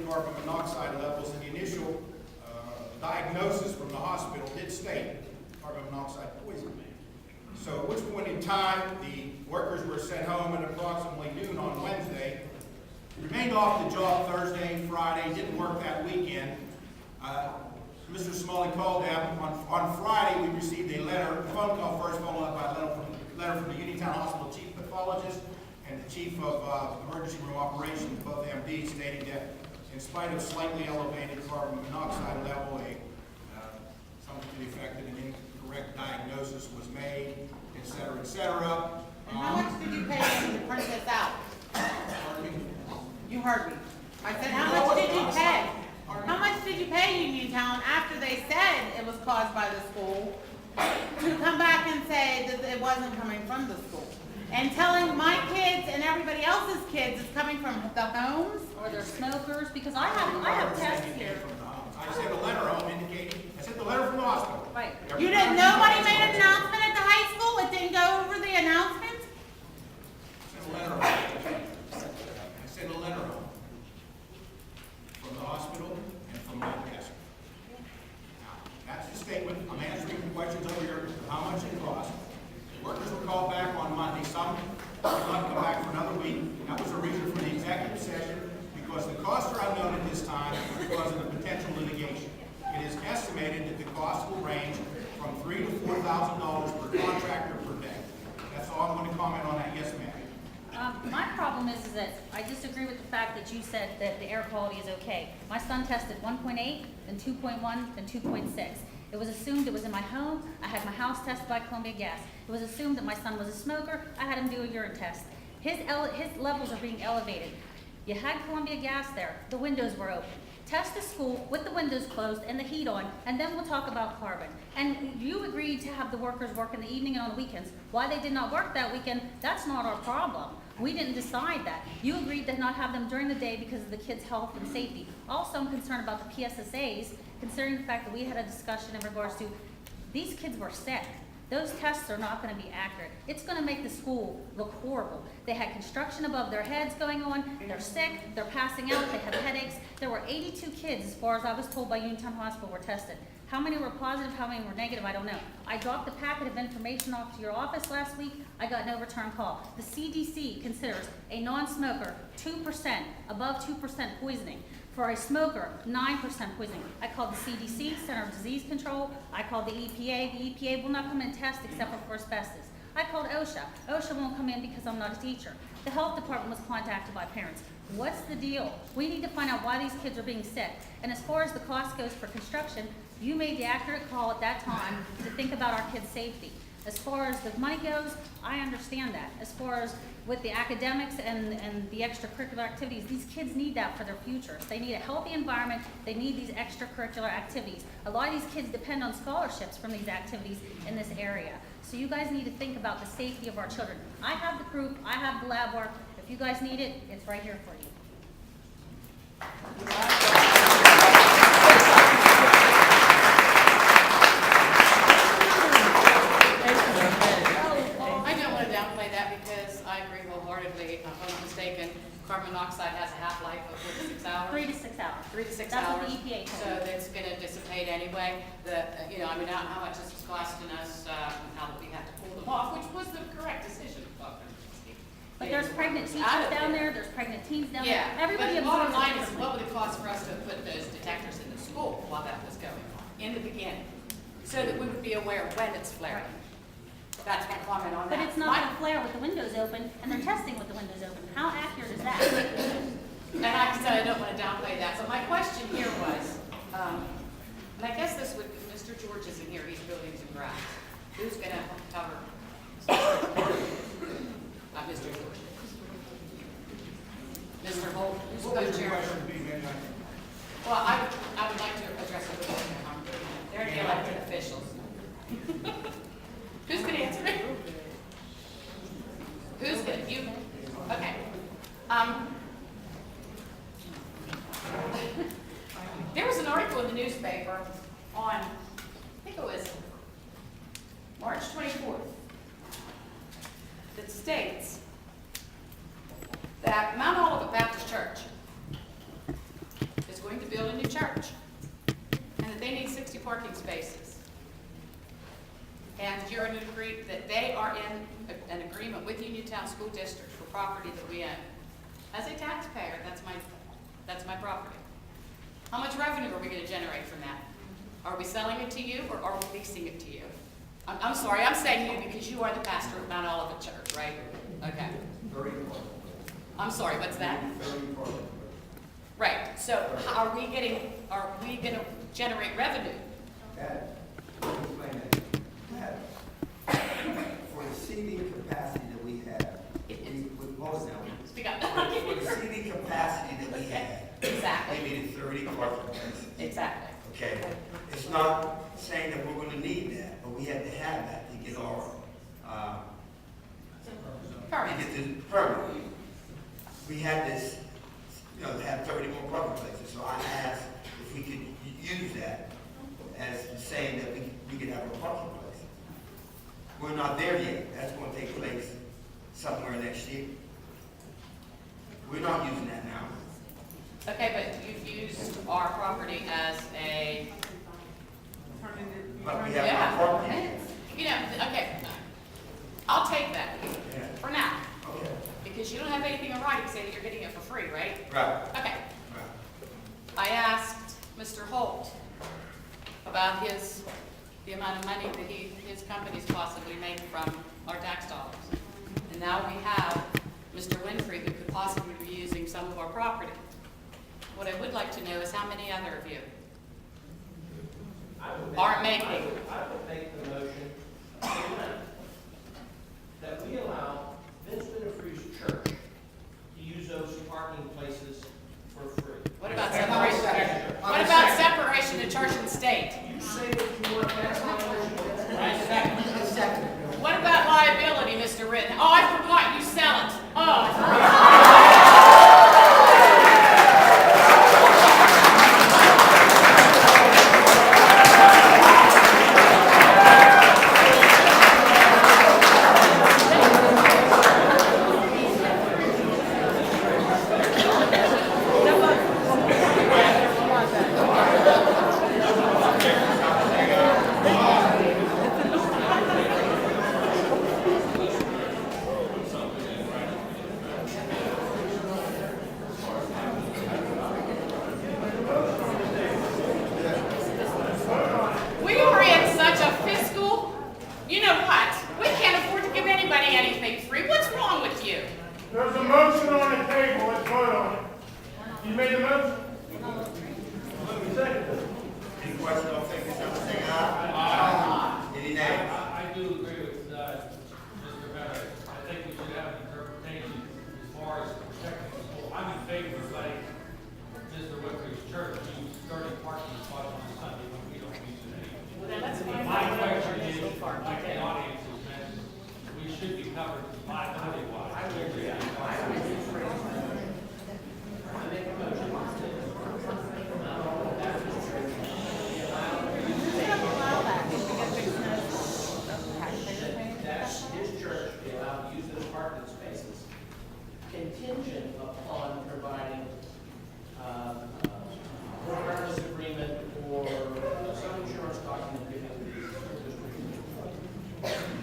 carbon monoxide levels, and the initial diagnosis from the hospital did state carbon monoxide poisoning. So at which point in time, the workers were sent home at approximately noon on Wednesday, remained off the job Thursday and Friday, didn't work that weekend. Mr. Smalley called them. On Friday, we received a letter, a phone call first, followed up by a letter from the Uniontown Hospital Chief Pathologist and the Chief of Emergency Room Operations, both MDs, stating that in spite of slightly elevated carbon monoxide level, something to the effect that an incorrect diagnosis was made, et cetera, et cetera. And how much did you pay them to print this out? You heard me. I said, how much did you pay? How much did you pay Uniontown after they said it was caused by the school to come back and say that it wasn't coming from the school? And telling my kids and everybody else's kids it's coming from the homes? Or they're smokers, because I have tests here. I sent a letter home indicating, I sent the letter from the hospital. Right. You didn't, nobody made an announcement at the high school? It didn't go over the announcement? I sent a letter home. I sent a letter home from the hospital and from my desk. Now, that's the statement. I'm answering the questions over here, how much it cost. The workers were called back on Monday. Some did not come back for another week. That was a reason for the executive session, because the costs are unknown at this time because of the potential litigation. It is estimated that the cost will range from $3,000 to $4,000 per contractor per day. That's all I'm going to comment on that. Yes, ma'am. My problem is that I disagree with the fact that you said that the air quality is okay. My son tested 1.8, then 2.1, then 2.6. It was assumed it was in my home. I had my house tested by Columbia Gas. It was assumed that my son was a smoker. I had him do a urine test. His levels are being elevated. You had Columbia Gas there. The windows were open. Test the school with the windows closed and the heat on, and then we'll talk about carbon. And you agreed to have the workers work in the evening and on the weekends. Why they did not work that weekend, that's not our problem. We didn't decide that. You agreed to not have them during the day because of the kids' health and safety. Also, I'm concerned about the PSSAs, considering the fact that we had a discussion in regards to these kids were sick. Those tests are not going to be accurate. It's going to make the school look horrible. They had construction above their heads going on. They're sick. They're passing out. They have headaches. There were 82 kids, as far as I was told by Uniontown Hospital, were tested. How many were positive? How many were negative? I don't know. I dropped a packet of information off to your office last week. I got no return call. The CDC considers a non-smoker 2%, above 2% poisoning. For a smoker, 9% poisoning. I called the CDC, Center of Disease Control. I called the EPA. The EPA will not come and test except for asbestos. I called OSHA. OSHA won't come in because I'm not a teacher. The health department was contacted by parents. What's the deal? We need to find out why these kids are being sick. And as far as the cost goes for construction, you made the accurate call at that time to think about our kids' safety. As far as the money goes, I understand that. As far as with the academics and the extracurricular activities, these kids need that for their futures. They need a healthy environment. They need these extracurricular activities. A lot of these kids depend on scholarships from these activities in this area. So you guys need to think about the safety of our children. I have the proof. I have the lab work. If you guys need it, it's right here for you. Carbon monoxide has a half-life of 4 to 6 hours. 3 to 6 hours. 3 to 6 That's hours. what the EPA told So me. that's going to dissipate anyway. I mean, how much this was costing us, now that we had to pull them off, which was the correct decision, Dr. But there's pregnant teachers down there. There's pregnant teens down there. Yeah, Everybody but the bottom absorbs line it is, differently. what would it cost for us to put those detectors in the school while that was going on in the beginning, so that we would be aware when it's flaring. That's my comment on that. But it's not going to flare with the windows open, and they're testing with the windows open. How accurate is that? And like I said, I don't want to downplay that. So my question here was, and I guess this would, Mr. George isn't here, he's buildings and grounds. Who's going to cover? Not Mr. George. Mr. Holt, who's What would your co-chair? question be, ma'am? Well, I would like to address it with them. They're the elected officials. Who's going to answer me? Who's going to, you? Okay. There was an article in the newspaper on, I think it was March 24th, that states that Mount Olivet Baptist Church to build a new church, and that they need 60 parking spaces. And you're in that they are in an agreement with Uniontown School District for property that we own. As a taxpayer, that's my property. How much revenue are we gonna generate from that? Are we selling it to you, or are we leasing it to you? I'm sorry, I'm saying you because you are the pastor of Mount Olivet Church, right? Okay. I'm sorry, what's that? Right, so are we gonna generate revenue? Let me explain that. For the seating capacity that we have, hold it down. Speak up. For the seating capacity that we have, Exactly. we needed 30 parking places. Exactly. Okay, it's not saying that we're gonna need that, but we had to have that to get our, Permit. to get the permit. We had this, to have 30 more parking places, so I asked if we could use that as saying that we could have a parking place. We're not there yet, that's gonna take place somewhere next year. We're not using that now. Okay, but you've used our property as a, But we have yeah. no parking. You know, okay, I'll take that Yeah. for now, Okay. because you don't have anything in writing saying that you're getting it for free, right? Right. Okay. Right. I asked Mr. Holt about the amount of money that his company's possibly made from our tax dollars. And now we have Mr. Winfrey, who could possibly be using some of our property. What I would like to know is how many other of you aren't making? I would make the motion that we allow Vince Winfrey's church to use those parking places for free. What about separation? What about separation of church and state? You say what you want, that's my motion. I second. What about liability, Mr. Ritten? Oh, I forgot, you sell it. Oh. We are in such a fiscal, you know what? We can't afford to give anybody anything free. What's wrong with you? There's a motion on the table, let's vote on it. You made the motion? Second. Any questions on favor, say aye. Any nays? I do agree with Mr. Bennett. I think we should have an interpretation as far as protecting the school. I'm in favor of letting Mr. Winfrey's church use 30 parking spots on Sunday when we don't use it anymore. Well, then let's find My out. question is, like the audience has mentioned, we should be covered liability-wise. That his church be allowed to use those parking spaces contingent upon providing, regardless agreement or some insurance document given to the district.